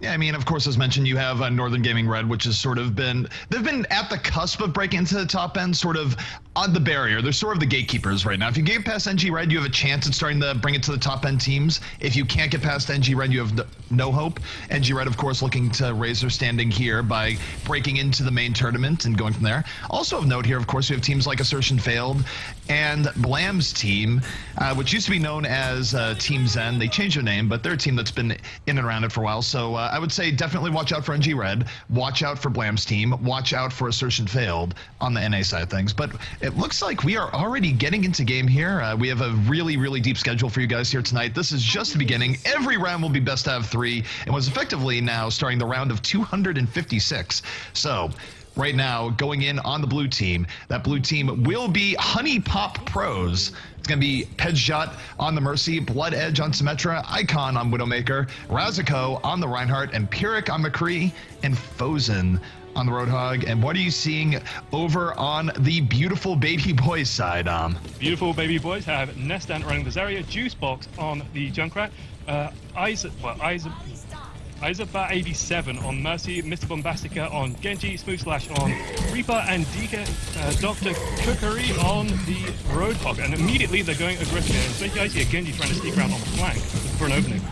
Yeah, I mean, of course, as mentioned, you have Northern Gaming Red, which has sort of been, they've been at the cusp of breaking into the top end, sort of on the barrier. They're sort of the gatekeepers right now. If you get past NG Red, you have a chance at starting to bring it to the top end teams. If you can't get past NG Red, you have no hope. NG Red, of course, looking to raise their standing here by breaking into the main tournament and going from there. Also of note here, of course, we have teams like Assertion Failed and Blam's team, which used to be known as Team Zen. They changed their name, but they're a team that's been in and around it for a while. So I would say definitely watch out for NG Red, watch out for Blam's team, watch out for Assertion Failed on the NA side of things. But it looks like we are already getting into game here. We have a really, really deep schedule for you guys here tonight. This is just the beginning. Every round will be best out of 3, and was effectively now starting the round of 256. So right now, going in on the blue team, that blue team will be Huniepop Pros. It's going to be Pedshot on the Mercy, Blood Edge on Symmetra, Icon on Widowmaker, Raziko on the Reinhardt, Empiric on McCree, and Fozen on the Roadhog. And what are you seeing over on the Beautiful Baby Boys side? Beautiful Baby Boys have Nestan running the Zarya, Juicebox on the Junkrat, Izabat 87 on Mercy, Mr. Bombastica on Genji, Smooth Slash on Reaper, and DK Dr. Cookery on the Roadhog. And immediately they're going aggressive. And especially I see a Genji trying to sneak around on the flank for an opening.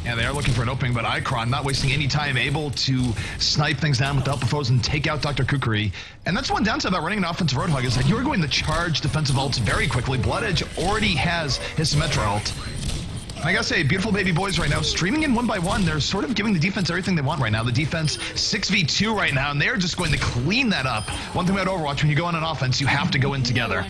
Yeah, they are looking for an opening, but Icron not wasting any time, able to snipe things down with the help of foes and take out Dr. Kukuri. And that's one downside about running an offensive Roadhog, is that you're going to charge defensive ults very quickly. Blood Edge already has his Symmetra ult. And I gotta say, Beautiful Baby Boys right now, streaming in 1-by-1, they're sort of giving the defense everything they want right now. The defense 6v2 right now, and they're just going to clean that up. One thing about Overwatch, when you go on an offense, you have to go in together.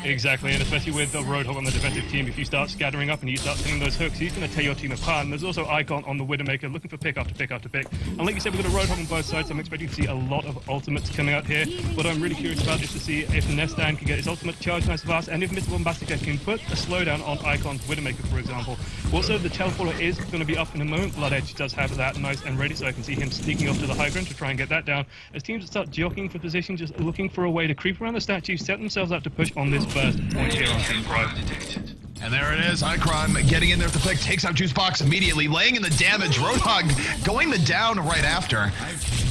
Exactly, and especially with the Roadhog on the defensive team, if you start scattering up and you start hitting those hooks, he's going to tear your team apart. And there's also Icon on the Widowmaker looking for pick after pick after pick. And like you said, we've got a Roadhog on both sides, so I'm expecting to see a lot of ultimates coming out here. What I'm really curious about is to see if Nestan can get his ultimate charged nice and fast, and if Mr. Bombastica can put a slowdown on Icon's Widowmaker, for example. Also, the Teleporter is going to be up in a moment. Blood Edge does have that nice and ready, so I can see him sneaking off to the high ground to try and get that down. As teams start jockeying for position, just looking for a way to creep around the statue, set themselves up to push on this first point here on Team Pro. And there it is, Icron getting in there with the pick, takes out Juicebox immediately, laying in the damage. Roadhog going the down right after.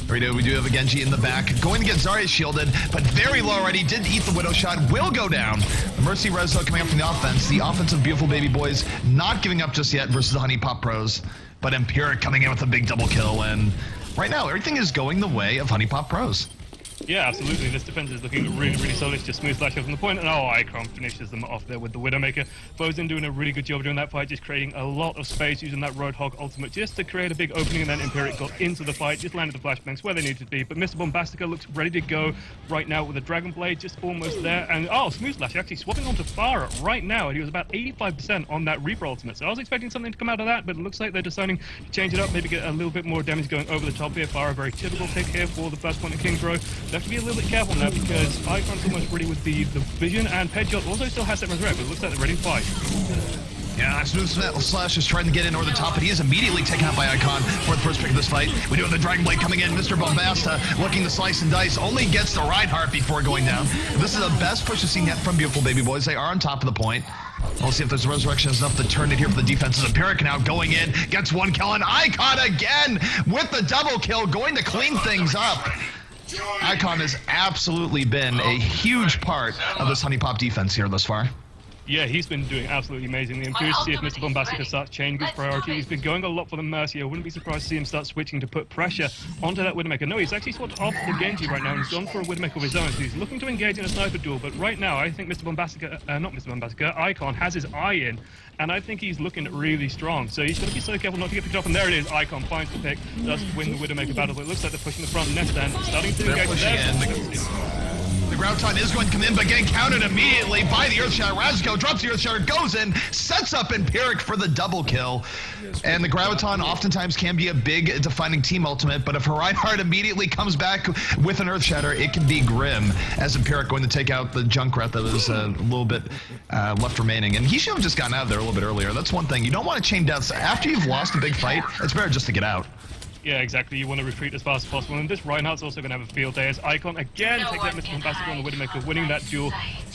We do have a Genji in the back, going to get Zarya shielded, but very low already, did eat the Widow shot, will go down. The Mercy Res coming up from the offense. The offensive Beautiful Baby Boys not giving up just yet versus the Huniepop Pros, but Empiric coming in with a big double kill, and right now everything is going the way of Huniepop Pros. Yeah, absolutely. This defense is looking really, really solid. It's just Smooth Slash from the point, and Icron finishes them off there with the Widowmaker. Fozen doing a really good job doing that fight, just creating a lot of space using that Roadhog ultimate just to create a big opening, and then Empiric got into the fight, just landed the flashbangs where they needed to be. But Mr. Bombastica looks ready to go right now with the Dragon Blade just almost there. And Smooth Slash actually swapping onto Farah right now, and he was about 85% on that Reaper ultimate. So I was expecting something to come out of that, but it looks like they're deciding to change it up, maybe get a little bit more damage going over the top here. Farah, very typical pick here for the first point of King's Row. They have to be a little bit careful now because Icon's almost ready with the vision, and Pedshot also still has that resurrect, but it looks like they're ready to fight. Yeah, Smooth Slash is trying to get in over the top, but he is immediately taken out by Icon for the first pick of this fight. We do have the Dragon Blade coming in. Mr. Bombasta looking to slice and dice, only gets the Reinhardt before going down. This is the best push we've seen yet from Beautiful Baby Boys. They are on top of the point. We'll see if there's resurrection is enough to turn it here for the defenses. Empiric now going in, gets one kill, and Icon again with the double kill, going to clean things up. Icon has absolutely been a huge part of this Huniepop defense here thus far. Yeah, he's been doing absolutely amazingly. I'm curious to see if Mr. Bombastica starts changing his priority. He's been going a lot for the Mercy. I wouldn't be surprised to see him start switching to put pressure onto that Widowmaker. No, he's actually swapped off the Genji right now and he's gone for a Widowmaker of his own. So he's looking to engage in a sniper duel, but right now I think Mr. Bombastica, not Mr. Bombastica, Icon has his eye in, and I think he's looking really strong. So he's got to be so careful not to get picked up, and there it is. Icon finds the pick, does win the Widowmaker battle, but it looks like they're pushing the front. Nestan starting to engage there. The ground taunt is going to come in, but getting countered immediately by the Earthshatter. Raziko drops the Earthshatter, goes in, sets up Empiric for the double kill. And the Graviton oftentimes can be a big defining team ultimate, but if Reinhardt immediately comes back with an Earthshatter, it can be grim, as Empiric going to take out the Junkrat that was a little bit left remaining. And he should have just gotten out of there a little bit earlier. That's one thing. You don't want to chain deaths. After you've lost a big fight, it's better just to get out. Yeah, exactly. You want to retreat as fast as possible. And this Reinhardt's also going to have a field day as Icon again takes out Mr. Bombastic on the Widowmaker, winning that duel.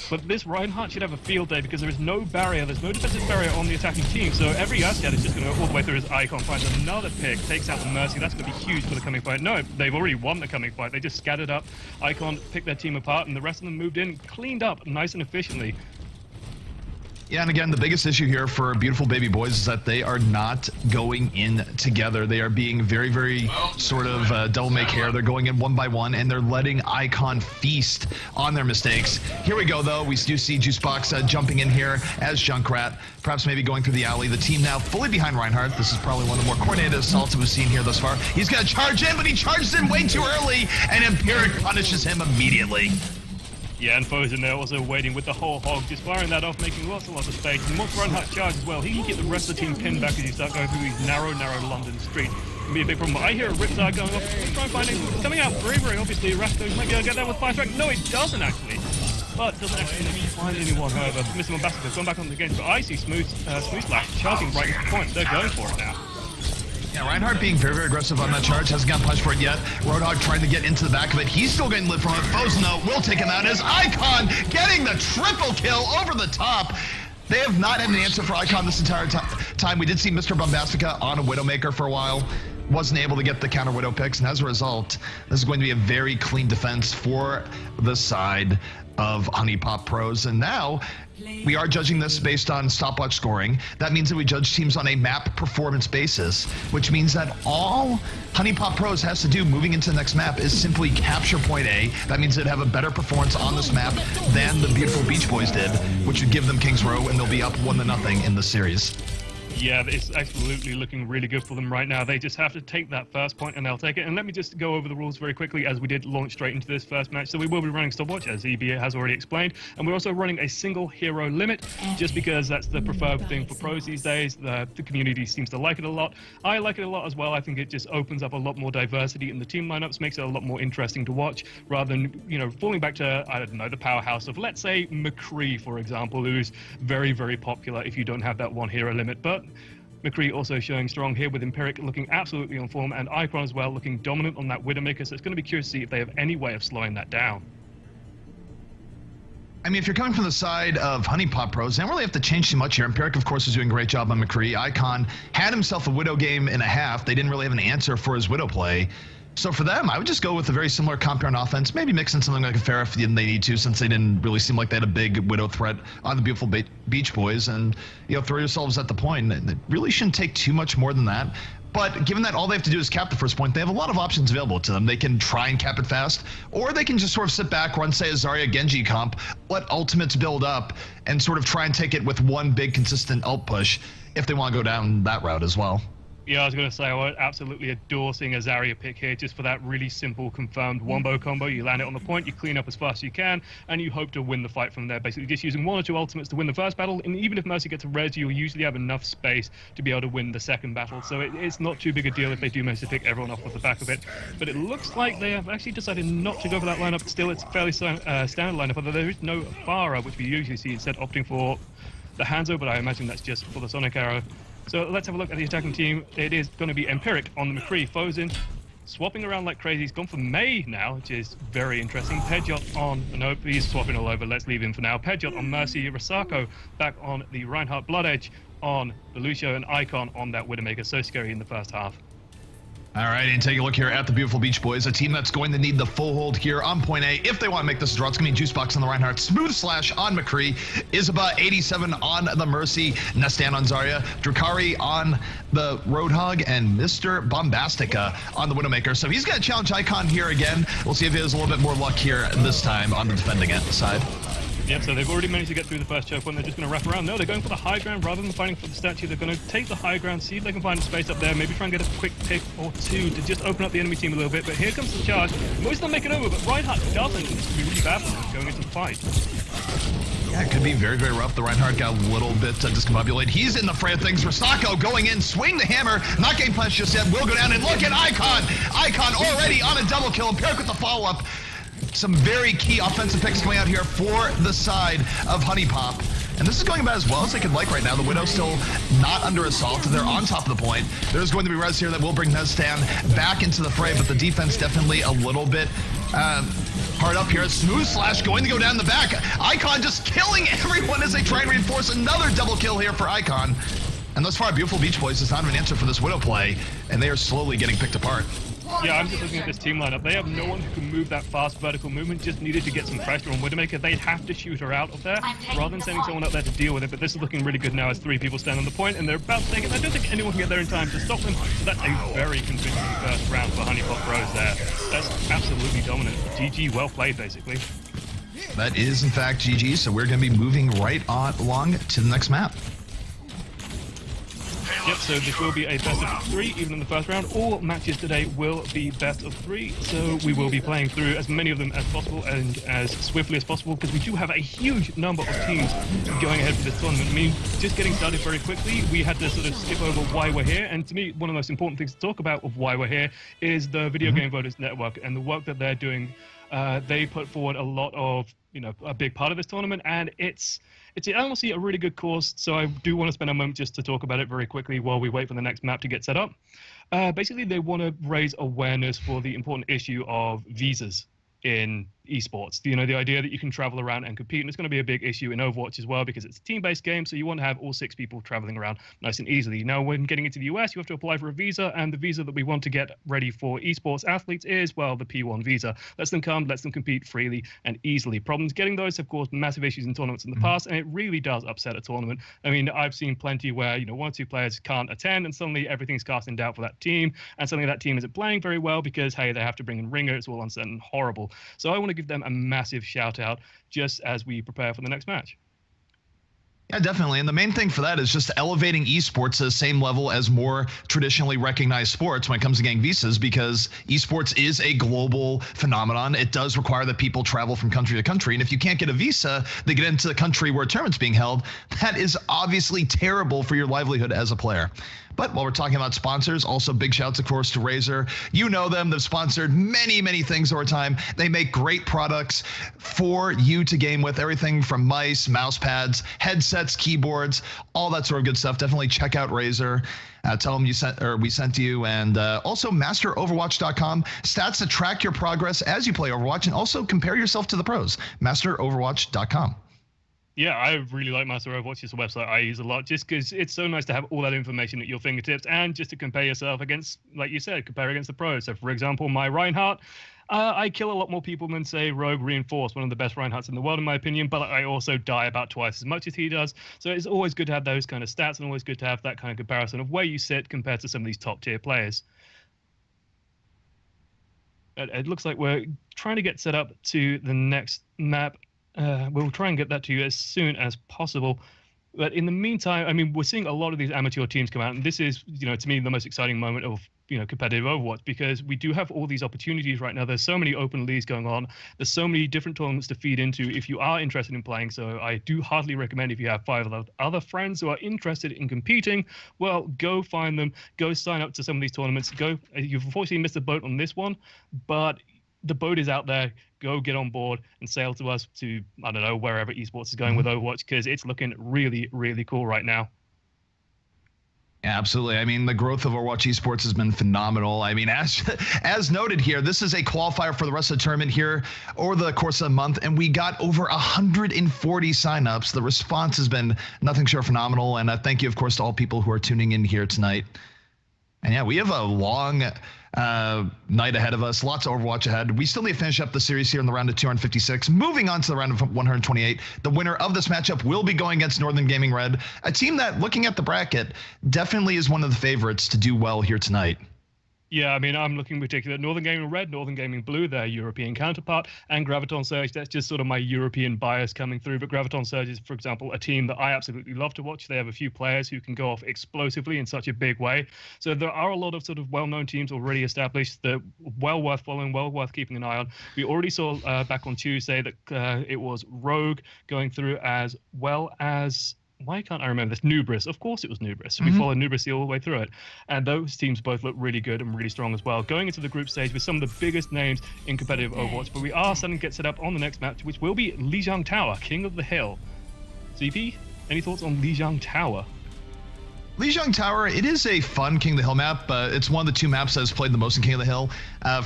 But this Reinhardt should have a field day because there is no barrier, there's no defensive barrier on the attacking team. So every Asgard is just going to go all the way through his Icon, finds another pick, takes out the Mercy. That's going to be huge for the coming fight. No, they've already won the coming fight. They just scattered up. Icon picked their team apart, and the rest of them moved in, cleaned up nice and efficiently. Yeah, and again, the biggest issue here for Beautiful Baby Boys is that they are not going in together. They are being very, very sort of devil may care. They're going in one by one, and they're letting Icon feast on their mistakes. Here we go, though. We do see Juicebox jumping in here as Junkrat, perhaps maybe going through the alley. The team now fully behind Reinhardt. This is probably one of the more coordinated assaults we've seen here thus far. He's going to charge in, but he charges in way too early, and Empiric punishes him immediately. Yeah, and foes in there also waiting with the whole hog, just firing that off, making lots and lots of space. And once Reinhardt charges as well, he can get the rest of the team pinned back as you start going through these narrow London streets. It'll be a big problem. I hear a Riptide going off. Let's try and find it. It's coming out very, very obviously. Rasko might be able to get that with Fire Strike. No, it doesn't actually. But doesn't actually find anyone, however. Mr. Bombastic gone back on the game. But I see Smooth Slash charging right into the point. They're going for it now. Yeah, Reinhardt being very, very aggressive on that charge. Hasn't gotten punched for it yet. Roadhog trying to get into the back of it. He's still getting lit from it. Fozno will take him out as Icon getting the triple kill over the top. They have not had an answer for Icon this entire time. We did see Mr. Bombastica on a Widowmaker for a while. Wasn't able to get the counter Widow picks, and as a result, this is going to be a very clean defense for the side of Huniepop Pros. And now we are judging this based on stopwatch scoring. That means that we judge teams on a map performance basis, which means that all Huniepop Pros has to do moving into the next map is simply capture point A. That means they'd have a better performance on this map than the Beautiful Beach Boys did, which would give them King's Row, and they'll be up 1-0 in the series. Yeah, it's absolutely looking really good for them right now. They just have to take that first point and they'll take it. And let me just go over the rules very quickly as we did launch straight into this first match. So we will be running stopwatch, as EB has already explained. And we're also running a single hero limit, just because that's the preferred thing for pros these days. The community seems to like it a lot. I like it a lot as well. I think it just opens up a lot more diversity in the team lineups, makes it a lot more interesting to watch, rather than, you know, falling back to, I don't know, the powerhouse of, let's say, McCree, for example, who's very, very popular if you don't have that one hero limit. But McCree also showing strong here with Empiric looking absolutely on form, and Icon as well looking dominant on that Widowmaker, so it's going to be curious to see if they have any way of slowing that down. I mean, if you're coming from the side of Huniepop Pros, they don't really have to change too much here. Empiric, of course, is doing a great job on McCree. Icon had himself a Widow game and a half. They didn't really have an answer for his Widow play. So for them, I would just go with a very similar compound offense, maybe mix in something like a Pharah if they need to, since they didn't really seem like they had a big Widow threat on the Beautiful Beach Boys, and, you know, throw yourselves at the point. It really shouldn't take too much more than that. But given that all they have to do is cap the first point, they have a lot of options available to them. They can try and cap it fast, or they can just sort of sit back, run, say, a Zarya Genji comp, let ultimates build up, and sort of try and take it with one big consistent ult push if they want to go down that route as well. Yeah, I was going to say, I would absolutely adore seeing a Zarya pick here, just for that really simple, confirmed wombo combo. You land it on the point, you clean up as fast as you can, and you hope to win the fight from there, basically just using one or two ultimates to win the first battle, and even if Mercy gets a res, you'll usually have enough space to be able to win the second battle, so it's not too big a deal if they do manage to pick everyone off the back of it. But it looks like they have actually decided not to go for that lineup. Still, it's a fairly standard lineup, although there is no Pharah, which we usually see, instead opting for the Hanzo, but I imagine that's just for the Sonic Arrow. So let's have a look at the attacking team. It is going to be Empiric on the McCree. Fozin swapping around like crazy. He's gone for May now, which is very interesting. Pedjot on... No, he's swapping all over. Let's leave him for now. Pedjot on Mercy. Rasako back on the Reinhardt. Blood Edge on the Lucio, and Icon on that Widowmaker. So scary in the first half. All right, and take a look here at the Beautiful Beach Boys, a team that's going to need the full hold here on point A. If they want to make this a draw, it's going to be Juicebox on the Reinhardt, Smooth Slash on McCree, Isaba 87 on the Mercy, Nestan on Zarya, Drakari on the Roadhog, and Mr. Bombastica on the Widowmaker. So he's going to challenge Icon here again. We'll see if he has a little bit more luck here this time on the defending side. Yep, so they've already managed to get through the first choke point. They're just going to wrap around. No, they're going for the high ground rather than fighting for the statue. They're going to take the high ground, see if they can find a space up there, maybe try and get a quick pick or two to just open up the enemy team a little bit. But here comes the charge. Most of them make it over, but Reinhardt doesn't. This could be really bad for them going into the fight. Yeah, it could be very, very rough. The Reinhardt got a little bit discombobulated. He's in the fray of things. Rasako going in, swing the hammer, not getting punched just yet. Will go down, and look at Icon. Icon already on a double kill. Empiric with the follow-up. Some very key offensive picks coming out here for the side of Huniepop. And this is going about as well as they could like right now. The Widow's still not under assault. They're on top of the point. There's going to be res here that will bring Nestan back into the fray, but the defense definitely a little bit hard up here. Smooth Slash going to go down the back. Icon just killing everyone as they try and reinforce another double kill here for Icon. And thus far, Beautiful Beach Boys is not an answer for this Widow play, and they are slowly getting picked apart. Yeah, I'm just looking at this team lineup. They have no one who can move that fast vertical movement, just needed to get some pressure on Widowmaker. They have to shoot her out of there rather than sending someone up there to deal with it. But this is looking really good now as 3 people stand on the point, and they're about to take it. I don't think anyone can get there in time to stop them. So that's a very convincing first round for Huniepop Rose there. That's absolutely dominant. GG, well played, basically. That is, in fact, GG, so we're going to be moving right on along to the next map. Yep, so this will be a best of 3, even in the first round. All matches today will be best of 3, so we will be playing through as many of them as possible and as swiftly as possible, because we do have a huge number of teams going ahead for this tournament. I mean, just getting started very quickly, we had to sort of skip over why we're here, and to me, one of the most important things to talk about of why we're here is the Video Game Voters Network and the work that they're doing. They put forward a lot of, a big part of this tournament, and it's honestly a really good cause, so I do want to spend a moment just to talk about it very quickly while we wait for the next map to get set up. Basically, they want to raise awareness for the important issue of visas in esports. The idea that you can travel around and compete, and it's going to be a big issue in Overwatch as well because it's a team-based game, so you want to have all 6 people traveling around nice and easily. Now, when getting into the US, you have to apply for a visa, and the visa that we want to get ready for esports athletes is, well, the P1 visa. Lets them come, lets them compete freely and easily. Problems getting those have caused massive issues in tournaments in the past, and it really does upset a tournament. I mean, I've seen plenty where, 1 or 2 players can't attend, and suddenly everything's cast in doubt for that team, and suddenly that team isn't playing very well because, hey, they have to bring in Ringer. It's all uncertain and horrible. So I want to give them a massive shout out just as we prepare for the next match. Yeah, definitely. And the main thing for that is just elevating esports to the same level as more traditionally recognized sports when it comes to getting visas, because esports is a global phenomenon. It does require that people travel from country to country. And if you can't get a visa to get into the country where a tournament's being held, that is obviously terrible for your livelihood as a player. But while we're talking about sponsors, also big shouts, of course, to Razer. You know them. They've sponsored many, many things over time. They make great products for you to game with. Everything from mice, mouse pads, headsets, keyboards, all that sort of good stuff. Definitely check out Razer. Tell them we sent you. And also masteroverwatch.com. Stats to track your progress as you play Overwatch and also compare yourself to the pros. masteroverwatch.com. Yeah, I really like Master Overwatch. It's a website I use a lot just because it's so nice to have all that information at your fingertips and just to compare yourself against, like you said, compare against the pros. So, for example, my Reinhardt, I kill a lot more people than, say, Rogue Reinforced, one of the best Reinhardts in the world, in my opinion, but I also die about twice as much as he does. So it's always good to have those kind of stats and always good to have that kind of comparison of where you sit compared to some of these top-tier players. It looks like we're trying to get set up to the next map. We'll try and get that to you as soon as possible. But in the meantime, I mean, we're seeing a lot of these amateur teams come out, and this is, to me, the most exciting moment of, competitive Overwatch, because we do have all these opportunities right now. There's so many open leagues going on. There's so many different tournaments to feed into if you are interested in playing. So I do heartily recommend, if you have 5 other friends who are interested in competing, well, go find them, go sign up to some of these tournaments. You've unfortunately missed the boat on this one, but the boat is out there. Go get on board and sail to us to, I don't know, wherever esports is going with Overwatch, because it's looking really, really cool right now. Yeah, absolutely. I mean, the growth of Overwatch esports has been phenomenal. I mean, as noted here, this is a qualifier for the rest of the tournament here over the course of a month, and we got over 140 signups. The response has been nothing short of phenomenal, and thank you, of course, to all people who are tuning in here tonight. And yeah, we have a long night ahead of us. Lots of Overwatch ahead. We still need to finish up the series here in the round of 256. Moving on to the round of 128. The winner of this matchup will be going against Northern Gaming Red, a team that, looking at the bracket, definitely is one of the favorites to do well here tonight. Yeah, I mean, I'm looking in particular at Northern Gaming Red, Northern Gaming Blue, their European counterpart, and Graviton Surge. That's just sort of my European bias coming through. But Graviton Surge is, for example, a team that I absolutely love to watch. They have a few players who can go off explosively in such a big way. So there are a lot of sort of well-known teams already established that are well worth following, well worth keeping an eye on. We already saw back on Tuesday that it was Rogue going through, as well as... why can't I remember this? Hubris. Of course it was Hubris. We followed Hubris all the way through it. And those teams both look really good and really strong as well. Going into the group stage with some of the biggest names in competitive Overwatch. But we are starting to get set up on the next match, which will be Lijiang Tower, King of the Hill. CP, Any thoughts on Lijiang Tower? Lijiang Tower, it is a fun King of the Hill map. It's one of the two maps that has played the most in King of the Hill.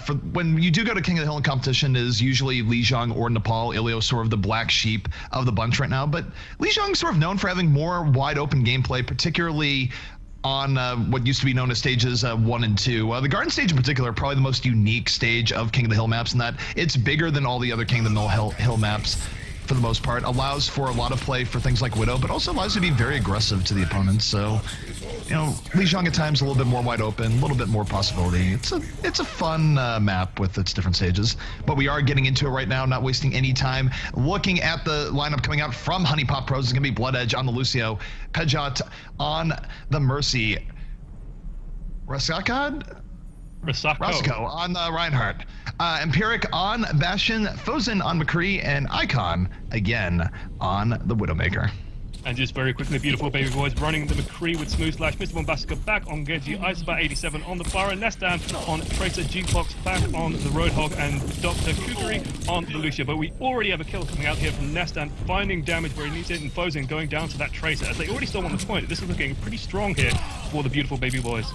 For when you do go to King of the Hill in competition, is usually Lijiang or Nepal. Ilio sort of the black sheep of the bunch right now. But Lijiang sort of known for having more wide open gameplay, particularly on what used to be known as stages 1 and 2. The Garden stage in particular, probably the most unique stage of King of the Hill maps in that it's bigger than all the other King of the Hill maps. For the most part, allows for a lot of play for things like Widow, but also allows you to be very aggressive to the opponents. So, you know, Lijiang at times a little bit more wide open, a little bit more possibility. It's a fun map with its different stages. But we are getting into it right now, not wasting any time. Looking at the lineup coming out from Huniepop Pros, is going to be Blood Edge on the Lucio, Pejot on the Mercy, Rasako on the Reinhardt, Empiric on Bastion, Fozen on McCree, and Icon again on the Widowmaker. And just very quickly, beautiful baby boys running the McCree with Smooth Slash, Mr. Bombastica back on Genji, Icebar 87 on the Clara, Nestan on Tracer, G-Fox back on the Roadhog, and Dr. Kukuri on the Lucia. But we already have a kill coming out here from Nestan, finding damage where he needs it, and Fozen going down to that Tracer, as they already stole on the point. This is looking pretty strong here for the beautiful baby boys.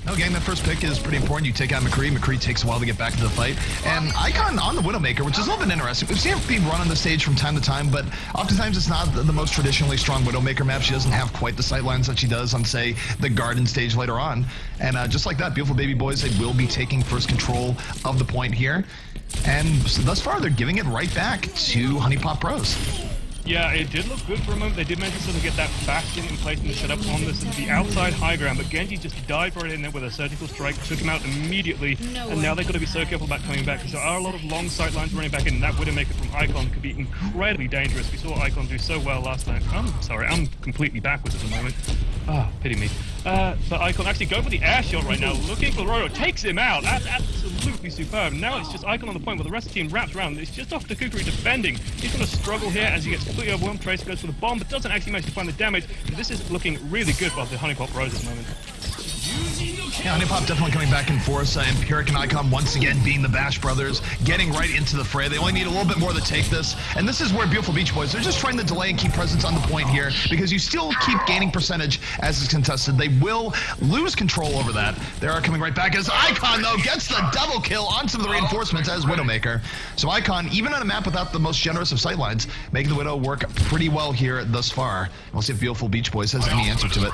No, getting that first pick is pretty important. You take out McCree. McCree takes a while to get back to the fight. And Icon on the Widowmaker, which is a little bit interesting. We've seen her being run on the stage from time to time, but oftentimes it's not the most traditionally strong Widowmaker map. She doesn't have quite the sightlines that she does on, say, the Garden stage later on. And just like that, beautiful baby boys, they will be taking first control of the point here. And thus far, they're giving it right back to Huniepop Pros. Yeah, it did look good for a moment. They did manage to sort of get that bastion in place and set up on the outside high ground, but Genji just dived right in there with a surgical strike, took him out immediately, and now they've got to be so careful about coming back, because there are a lot of long sight lines running back in, and that Widowmaker from Icon could be incredibly dangerous. We saw Icon do so well last time. I'm sorry, I'm completely backwards at the moment. Ah, pity me. But Icon actually going for the air shot right now, looking for the Roto, takes him out. That's absolutely superb. Now it's just Icon on the point where the rest of the team wraps around. It's just Dr. Kukuri defending. He's going to struggle here as he gets completely overwhelmed. Tracer goes for the bomb, but doesn't actually manage to find the damage. And this is looking really good for the Huniepop Pros at the moment. Yeah, Huniepop definitely coming back in force. Empiric and Icon once again being the Bash brothers, getting right into the fray. They only need a little bit more to take this. And this is where Beautiful Beach Boys, they're just trying to delay and keep presence on the point here, because you still keep gaining percentage as it's contested. They will lose control over that. They are coming right back as Icon, though, gets the double kill on some of the reinforcements as Widowmaker. So Icon, even on a map without the most generous of sightlines, making the Widow work pretty well here thus far. We'll see if Beautiful Beach Boys has any answer to it.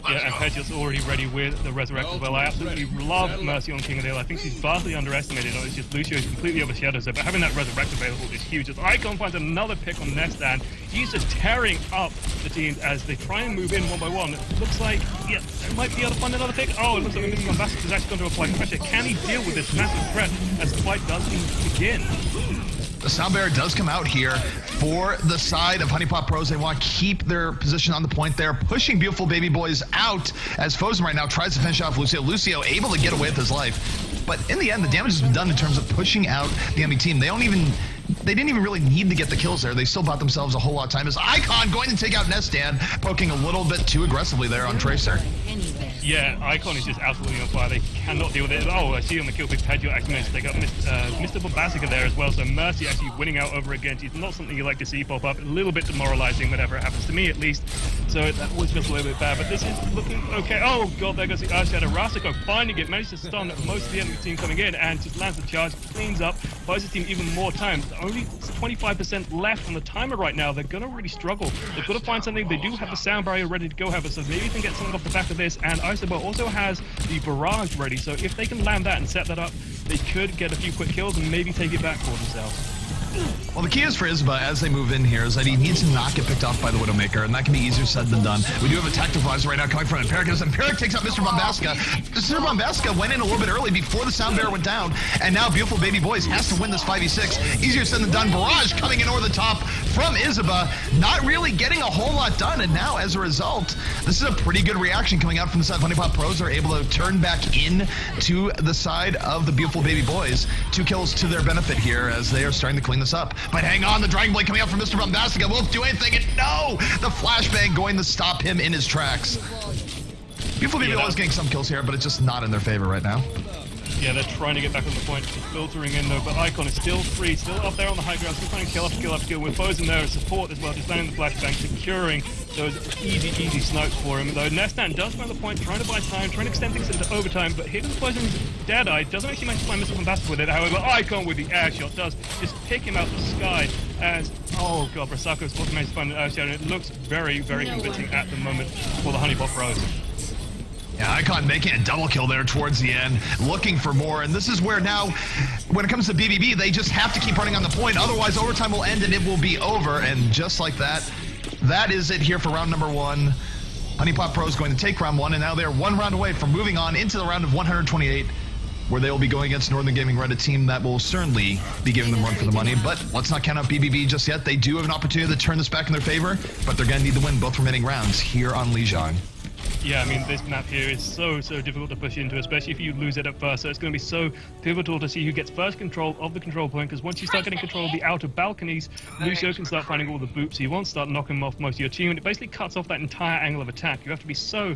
Yeah, and Pejot's already ready with the Resurrect as well. I absolutely love Mercy on King of the Hill. I think she's vastly underestimated. It's just Lucio is completely overshadows her, but having that Resurrect available is huge. As Icon finds another pick on Nestan, he's just tearing up the teams as they try and move in one by one. It looks like, yeah, they might be able to find another pick. Oh, it looks like Mr. Bombastic is actually going to apply pressure. Can he deal with this massive threat as the fight does begin? The Sound Bearer does come out here for the side of Huniepop Pros. They want to keep their position on the point there, pushing Beautiful Baby Boys out as Fozen right now tries to finish off Lucio. Lucio able to get away with his life. But in the end, the damage has been done in terms of pushing out the enemy team. They didn't even really need to get the kills there. They still bought themselves a whole lot of time. As Icon going to take out Nestan, poking a little bit too aggressively there on Tracer. Yeah, Icon is just absolutely on fire. They cannot deal with it. Oh, I see on the kill pick, Pejot actually managed to take up Mr. Bombastica there as well. So Mercy actually winning out over again. It's not something you like to see pop up. A little bit demoralizing whenever it happens to me, at least. So that was just a little bit bad. But this is looking okay. Oh, God, there goes the Earthshadow. Rasako finding it, managed to stun most of the enemy team coming in and just lands the charge, cleans up, buys his team even more time. Only 25% left on the timer right now. They're going to really struggle. They've got to find something. They do have the sound barrier ready to go, however, so maybe they can get something off the back of this. And Isobar also has the barrage ready, so if they can land that and set that up, they could get a few quick kills and maybe take it back for themselves. Well, the key is for Isba as they move in here is that he needs to not get picked off by the Widowmaker, and that can be easier said than done. We do have a tactical advisor right now coming from Empiric, as Empiric takes out Mr. Bombastica. Mr. Bombastica went in a little bit early before the Sound Bearer went down, and now Beautiful Baby Boys has to win this 5v6. Easier said than done. Barrage coming in over the top from Isba, not really getting a whole lot done, and now as a result, this is a pretty good reaction coming out from the side of Huniepop Pros. Are able to turn back in to the side of the Beautiful Baby Boys. 2 kills to their benefit here as they are starting to clean this up. But hang on, the Dragon Blade coming out from Mr. Bombastica won't do anything, and no! The flashbang going to stop him in his tracks. Beautiful Baby Boys getting some kills here, but it's just not in their favor right now. Yeah, they're trying to get back on the point, just filtering in though, but Icon is still free, still up there on the high ground, still trying to kill after kill after kill, with Foes in there as support as well, just landing the flashbang, securing those easy snipes for him, though Nestan does find the point, trying to buy time, trying to extend things into overtime, but Hidden Poison's Deadeye doesn't actually manage to find missile compatible with it, however, Icon with the air shot does just pick him out the sky as, oh god, Brasako's also managed to find an air shot, and it looks very convincing at the moment for the Huniepop Pros. Yeah, Icon making a double kill there towards the end, looking for more, and this is where now, when it comes to BBB, they just have to keep running on the point, otherwise overtime will end and it will be over, and just like that, that is it here for round number 1. Huniepop Pros going to take round 1, and now they're 1 round away from moving on into the round of 128, where they will be going against Northern Gaming Red, a team that will certainly be giving them run for the money, but let's not count out BBB just yet. They do have an opportunity to turn this back in their favor, but they're going to need to win both remaining rounds here on Lijiang. Yeah, I mean, this map here is so difficult to push into, especially if you lose it at first. So it's going to be so pivotal to see who gets first control of the control point, because once you start getting control of the outer balconies, Lucio can start finding all the boops he wants, start knocking off most of your team, and it basically cuts off that entire angle of attack. You have to be so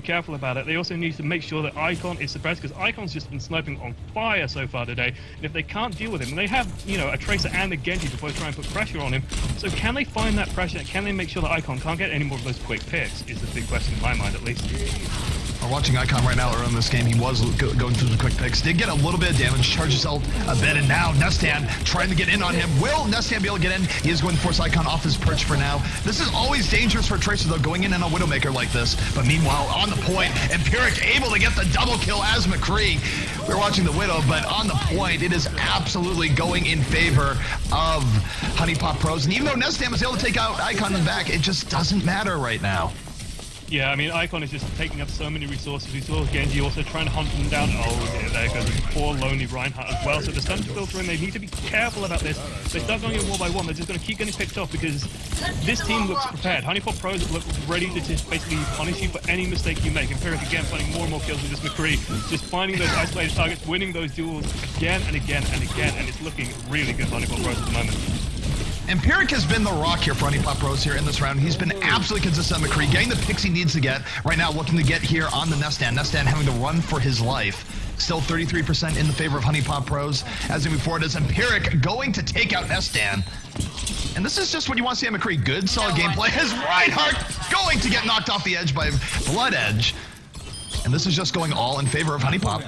careful about it. They also need to make sure that Icon is suppressed, because Icon's just been sniping on fire so far today, and if they can't deal with him, and they have, you know, a Tracer and a Genji to both try and put pressure on him, so can they find that pressure? Can they make sure that Icon can't get any more of those quick picks, is the big question in my mind, at least. We're watching Icon right now early in this game. He was going through the quick picks. Did get a little bit of damage, charged himself a bit, and now Nestan trying to get in on him. Will Nestan be able to get in? He is going to force Icon off his perch for now. This is always dangerous for Tracer, though, going in on a Widowmaker like this. But meanwhile, on the point, Empiric able to get the double kill as McCree. We're watching the Widow, but on the point, it is absolutely going in favor of Huniepop Pros. And even though Nestan was able to take out Icon in the back, it just doesn't matter right now. Yeah, I mean, Icon is just taking up so many resources. We saw Genji also trying to hunt them down. Oh, yeah, there goes poor lonely Reinhardt as well. So they're starting to filter in. They need to be careful about this. They start going in 1 by 1. They're just going to keep getting picked off because this team looks prepared. Huniepop Pros look ready to just basically punish you for any mistake you make. Empiric again finding more and more kills with this McCree. Just finding those isolated targets, winning those duels again and again and again. And it's looking really good for Huniepop Pros at the moment. Empiric has been the rock here for Huniepop Pros here in this round. He's been absolutely consistent on McCree, getting the picks he needs to get. Right now, looking to get here on the Nestan. Nestan having to run for his life. Still 33% in the favor of Huniepop Pros. As we move forward, as Empiric going to take out Nestan. And this is just what you want to see on McCree. Good, solid gameplay. His Reinhardt going to get knocked off the edge by Blood Edge. And this is just going all in favor of Huniepop.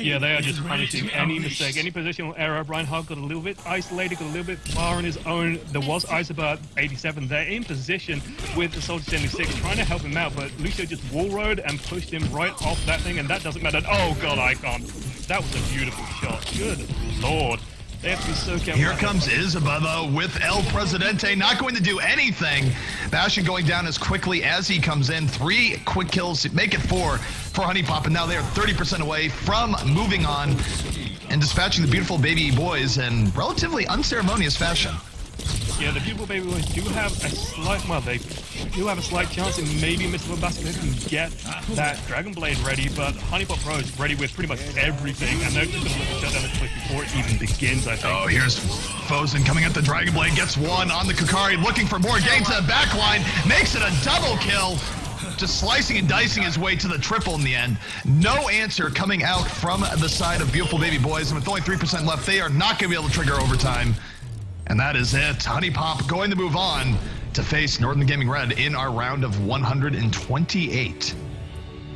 Yeah, they are just punishing any mistake, any positional error. Reinhardt got a little bit isolated, got a little bit far on his own. There was Isobert 87 there in position with the Soldier 76 trying to help him out, but Lucio just wall rode and pushed him right off that thing, and that doesn't matter. Oh god, Icon. That was a beautiful shot. Good lord. They have to be so careful. Here comes Isabella with El Presidente, not going to do anything. Bastion going down as quickly as he comes in. 3 quick kills, make it 4 for Huniepop, and now they are 30% away from moving on and dispatching the beautiful baby boys in relatively unceremonious fashion. Yeah, the beautiful baby boys do have a slight, well, they do have a slight chance, and maybe Mr. Basket can get that Dragon Blade ready, but Huniepop Pro is ready with pretty much everything, and they're just going to look to shut down this place before it even begins, I think. Oh, here's Fosen coming at the Dragon Blade, gets 1 on the Kukari, looking for more, getting to the back line, makes it a double kill. Just slicing and dicing his way to the triple in the end. No answer coming out from the side of beautiful baby boys, and with only 3% left, they are not going to be able to trigger overtime. And that is it. Huniepop going to move on to face Northern Gaming Red in our round of 128.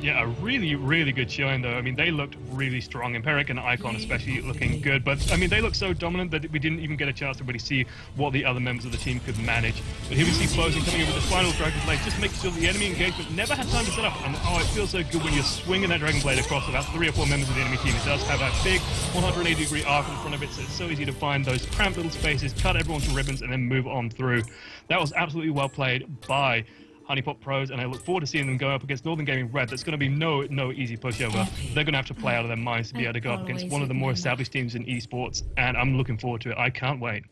Yeah, a really good showing, though. I mean, they looked really strong. Empiric and Icon especially looking good. But, I mean, they looked so dominant that we didn't even get a chance to really see what the other members of the team could manage. But here we see Fosen coming in with the final Dragon Blade, just making sure the enemy engagement never had time to set up. And, oh, it feels so good when you're swinging that Dragon Blade across about 3 or 4 members of the enemy team. It does have a big 180-degree arc in front of it, so it's so easy to find those cramped little spaces, cut everyone to ribbons, and then move on through. That was absolutely well played by Huniepop Pros, and I look forward to seeing them go up against Northern Gaming Red. That's going to be no easy pushover. They're going to have to play out of their minds to be able to go up against one of the more established teams in esports, and I'm looking forward to it. I can't wait.